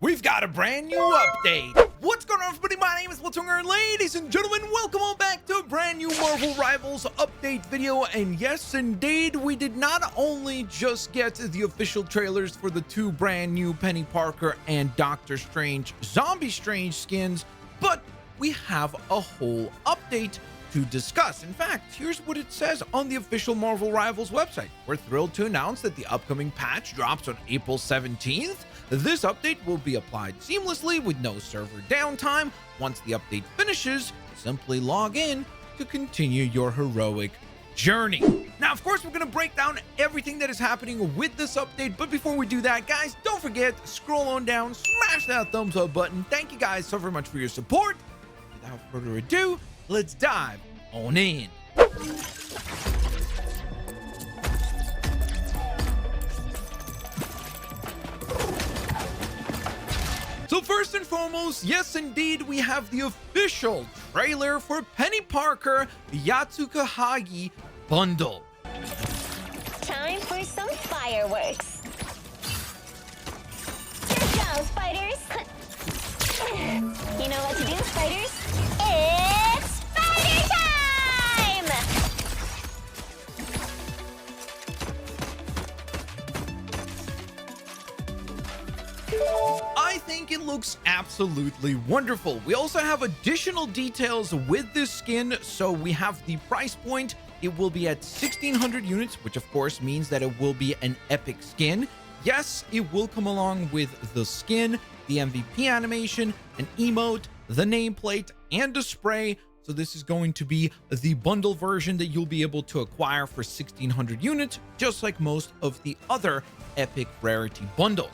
we've got a brand new update. What's going on, everybody? My name is Blitzwinger, and ladies and gentlemen, welcome on back to a brand new Marvel Rivals update video. And yes, indeed, we did not only just get the official trailers for the two brand new Penny Parker and Doctor Strange Zombie Strange skins, but we have a whole update to discuss. In fact, here's what it says on the official Marvel Rivals website. We're thrilled to announce that the upcoming patch drops on April 17th. This update will be applied seamlessly with no server downtime. Once the update finishes, simply log in to continue your heroic journey. Now, of course, we're going to break down everything that is happening with this update, but before we do that, guys, don't forget, scroll on down, smash that thumbs up button. Thank you guys so very much for your support. Without further ado, let's dive on in. So first and foremost, yes indeed, we have the official trailer for Penny Parker Yatsukahagi bundle. Time for some fireworks. Here goes, spiders. You know what to do, spiders? It's spider time! I think it looks absolutely wonderful. We also have additional details with this skin. So we have the price point. It will be at 1,600 units, which of course means that it will be an epic skin. Yes, it will come along with the skin, the MVP animation, an emote, the nameplate, and a spray. So this is going to be the bundle version that you'll be able to acquire for 1,600 units, just like most of the other epic rarity bundles.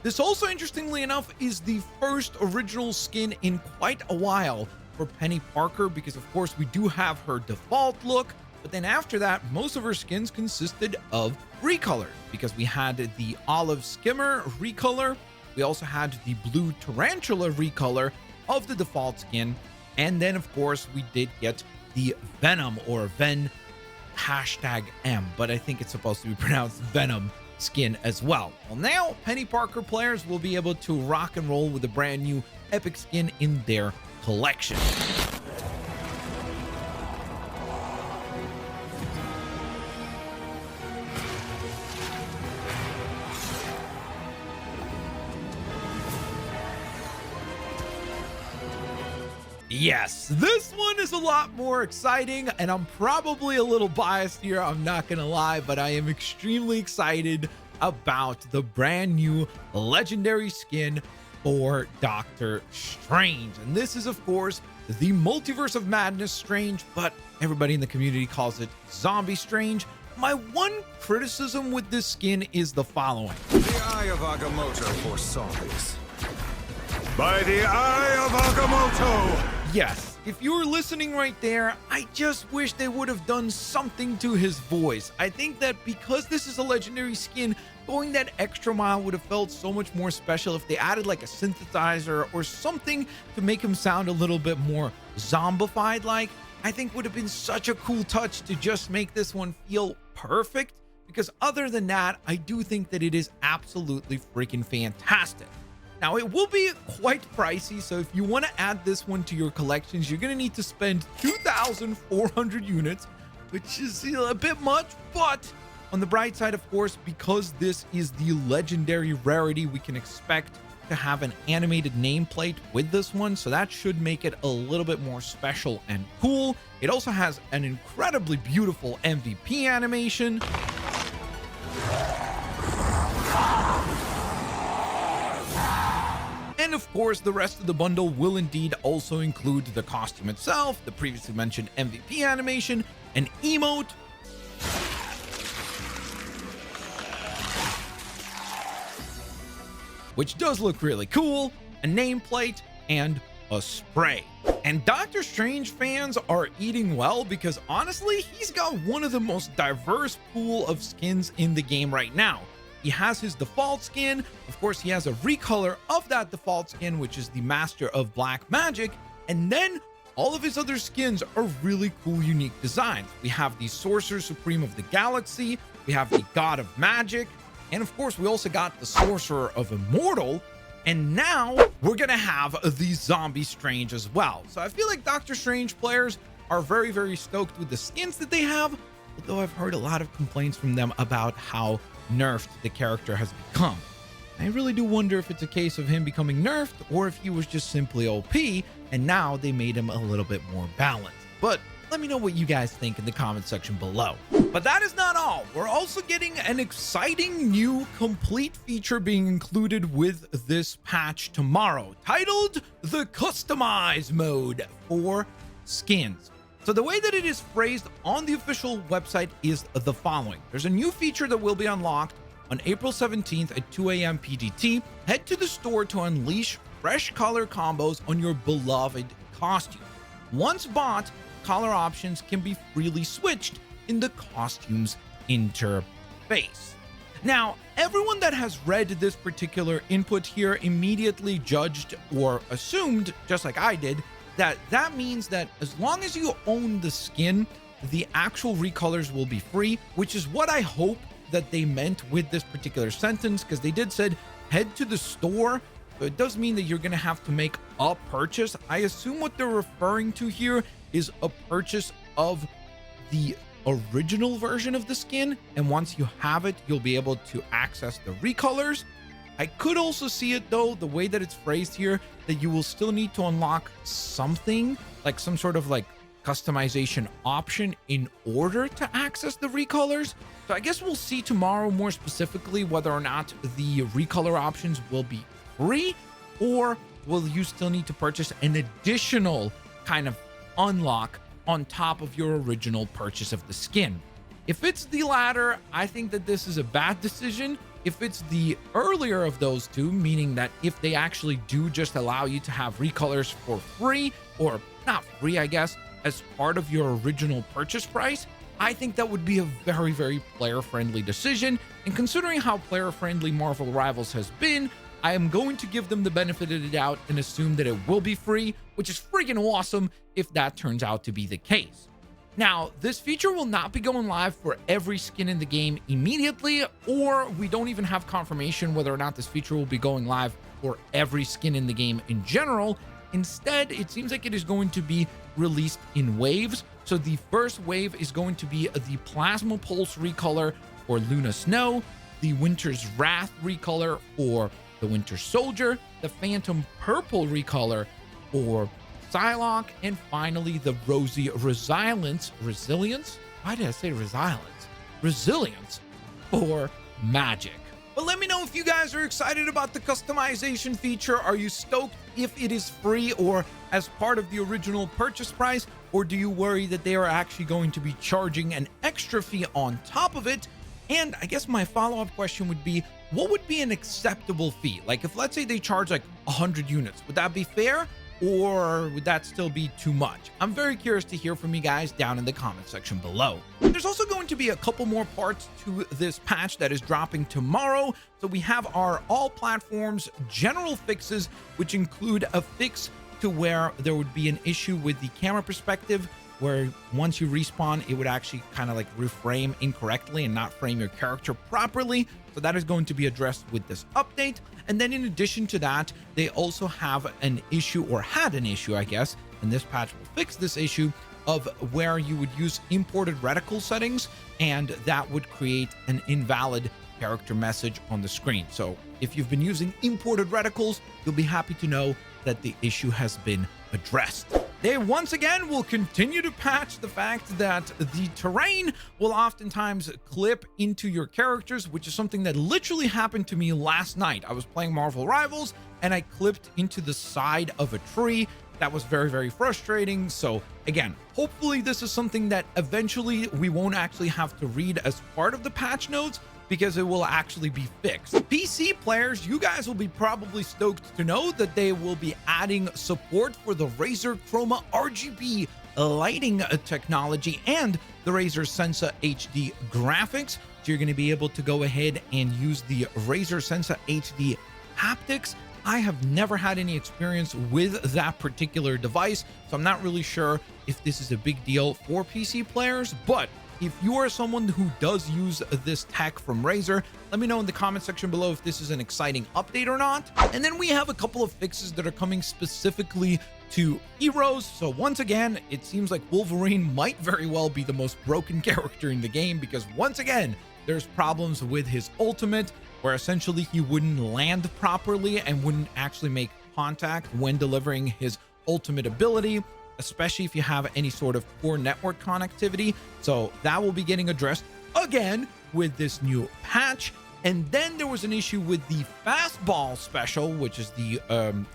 This also, interestingly enough, is the first original skin in quite a while for Penny Parker, because of course we do have her default look, but then after that, most of her skins consisted of recolors, because we had the olive skimmer recolor, we also had the blue tarantula recolor of the default skin, and then of course we did get the Venom or Ven #M, but I think it's supposed to be pronounced Venom skin as well. Well, now Penny Parker players will be able to rock and roll with a brand new epic skin in their collection. Yes, this one is a lot more exciting, and I'm probably a little biased here, I'm not gonna lie, but I am extremely excited about the brand new legendary skin for Doctor Strange. And this is, of course, the Multiverse of Madness Strange, but everybody in the community calls it Zombie Strange. My one criticism with this skin is the following. The Eye of Agamotto for zombies. By the Eye of Agamotto! Yes, if you were listening right there, I just wish they would have done something to his voice. I think that because this is a legendary skin, going that extra mile would have felt so much more special if they added like a synthesizer or something to make him sound a little bit more zombified like. I think would have been such a cool touch to just make this one feel perfect, because other than that, I do think that it is absolutely freaking fantastic. Now, it will be quite pricey, so if you want to add this one to your collections, you're going to need to spend 2,400 units, which is a bit much, but on the bright side, of course, because this is the legendary rarity, we can expect to have an animated nameplate with this one, so that should make it a little bit more special and cool. It also has an incredibly beautiful MVP animation. And of course, the rest of the bundle will indeed also include the costume itself, the previously mentioned MVP animation, an emote, which does look really cool, a nameplate, and a spray. And Doctor Strange fans are eating well, because honestly, he's got one of the most diverse pool of skins in the game right now. He has his default skin. Of course, he has a recolor of that default skin, which is the Master of Black Magic. And then all of his other skins are really cool, unique designs. We have the Sorcerer Supreme of the Galaxy. We have the God of Magic. And of course, we also got the Sorcerer of Immortal. And now we're going to have the Zombie Strange as well. So I feel like Doctor Strange players are very, very stoked with the skins that they have, although I've heard a lot of complaints from them about how nerfed the character has become. I really do wonder if it's a case of him becoming nerfed or if he was just simply OP and now they made him a little bit more balanced. But let me know what you guys think in the comment section below. But that is not all. We're also getting an exciting new complete feature being included with this patch tomorrow, titled the Customize mode for skins. So the way that it is phrased on the official website is the following. There's a new feature that will be unlocked on April 17th at 2 a.m. PDT. Head to the store to unleash fresh color combos on your beloved costume. Once bought, color options can be freely switched in the costume's interface. Now, everyone that has read this particular input here immediately judged or assumed, just like I did, that means that as long as you own the skin, the actual recolors will be free, which is what I hope that they meant with this particular sentence, because they did said head to the store. So it does mean that you're going to have to make a purchase. I assume what they're referring to here is a purchase of the original version of the skin, and once you have it, you'll be able to access the recolors. I could also see it though, the way that it's phrased here, that you will still need to unlock something like some sort of like customization option in order to access the recolors. So I guess we'll see tomorrow more specifically whether or not the recolor options will be free, or will you still need to purchase an additional kind of unlock on top of your original purchase of the skin. If it's the latter, I think that this is a bad decision. If it's the earlier of those two, meaning that if they actually do just allow you to have recolors for free, or not free, I guess, as part of your original purchase price, I think that would be a very, very player-friendly decision. And considering how player-friendly Marvel Rivals has been, I am going to give them the benefit of the doubt and assume that it will be free, which is freaking awesome if that turns out to be the case. Now, this feature will not be going live for every skin in the game immediately, or we don't even have confirmation whether or not this feature will be going live for every skin in the game in general. Instead, it seems like it is going to be released in waves. So the first wave is going to be the Plasma Pulse recolor for Luna Snow, the Winter's Wrath recolor for the Winter Soldier, the Phantom Purple recolor for Psylocke, and finally the Rosy Resilience. Why did I say Resilience for Magic. But let me know if you guys are excited about the customization feature. Are you stoked if it is free or as part of the original purchase price? Or do you worry that they are actually going to be charging an extra fee on top of it? And I guess my follow-up question would be, what would be an acceptable fee? Like if let's say they charge like 100 units, would that be fair? Or would that still be too much? I'm very curious to hear from you guys down in the comment section below. There's also going to be a couple more parts to this patch that is dropping tomorrow. So we have our all platforms general fixes, which include a fix to where there would be an issue with the camera perspective, where once you respawn, it would actually kind of like reframe incorrectly and not frame your character properly. So that is going to be addressed with this update. And then in addition to that, they also have an issue, or had an issue, I guess, and this patch will fix this issue, of where you would use imported reticle settings, and that would create an invalid character message on the screen. So if you've been using imported reticles, you'll be happy to know that the issue has been addressed. They once again will continue to patch the fact that the terrain will oftentimes clip into your characters, which is something that literally happened to me last night. I was playing Marvel Rivals and I clipped into the side of a tree. That was very, very frustrating. So again, hopefully this is something that eventually we won't actually have to read as part of the patch notes, because it will actually be fixed. PC players, you guys will be probably stoked to know that they will be adding support for the Razer Chroma RGB lighting technology and the Razer Sensa HD graphics. So you're going to be able to go ahead and use the Razer Sensa HD haptics. I have never had any experience with that particular device, so I'm not really sure if this is a big deal for PC players, but If you are someone who does use this tech from Razer, let me know in the comment section below if this is an exciting update or not. And then we have a couple of fixes that are coming specifically to heroes. So once again, it seems like Wolverine might very well be the most broken character in the game, because once again, there's problems with his ultimate where essentially he wouldn't land properly and wouldn't actually make contact when delivering his ultimate ability, especially if you have any sort of poor network connectivity. So that will be getting addressed again with this new patch. And then there was an issue with the fastball special, which is the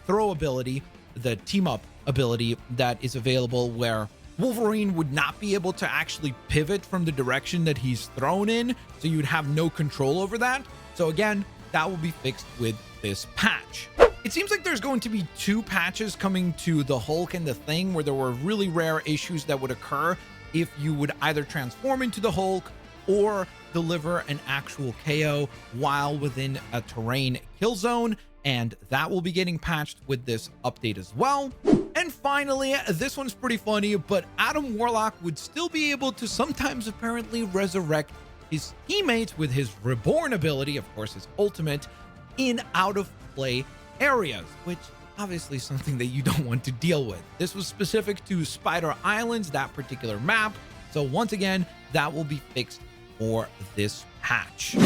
throw ability, the team up ability that is available, where Wolverine would not be able to actually pivot from the direction that he's thrown in, so you'd have no control over that. So again, that will be fixed with this patch. It seems like there's going to be 2 patches coming to the Hulk and the Thing, where there were really rare issues that would occur if you would either transform into the Hulk or deliver an actual KO while within a terrain kill zone, and that will be getting patched with this update as well. And finally, this one's pretty funny, but Adam Warlock would still be able to sometimes apparently resurrect his teammates with his Reborn ability, of course his ultimate, in out of play areas, which obviously is something that you don't want to deal with. This was specific to Spider Islands, that particular map. So once again, that will be fixed for this patch.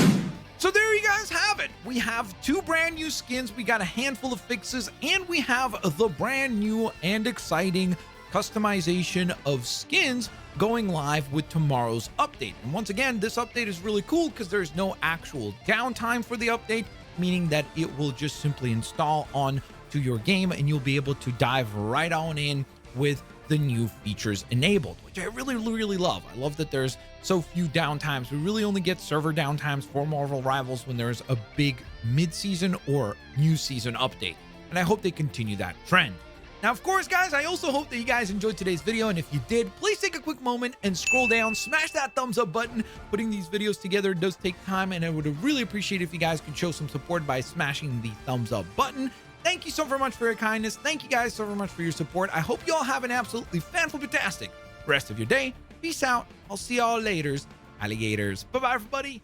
So there you guys have it. We have 2 brand new skins, we got a handful of fixes, and we have the brand new and exciting customization of skins going live with tomorrow's update. And once again, this update is really cool because there's no actual downtime for the update, meaning that it will just simply install on to your game and you'll be able to dive right on in with the new features enabled, which I really love. I love that there's so few downtimes. We really only get server downtimes for Marvel Rivals when there's a big mid-season or new season update, and I hope they continue that trend. Now, of course, guys, I also hope that you guys enjoyed today's video, and if you did, please take a quick moment and scroll down, smash that thumbs up button. Putting these videos together does take time, and I would really appreciate if you guys could show some support by smashing the thumbs up button. Thank you so very much for your kindness. Thank you guys so very much for your support. I hope you all have an absolutely fantastic rest of your day. Peace out. I'll see y'all later, alligators. Bye-bye, everybody.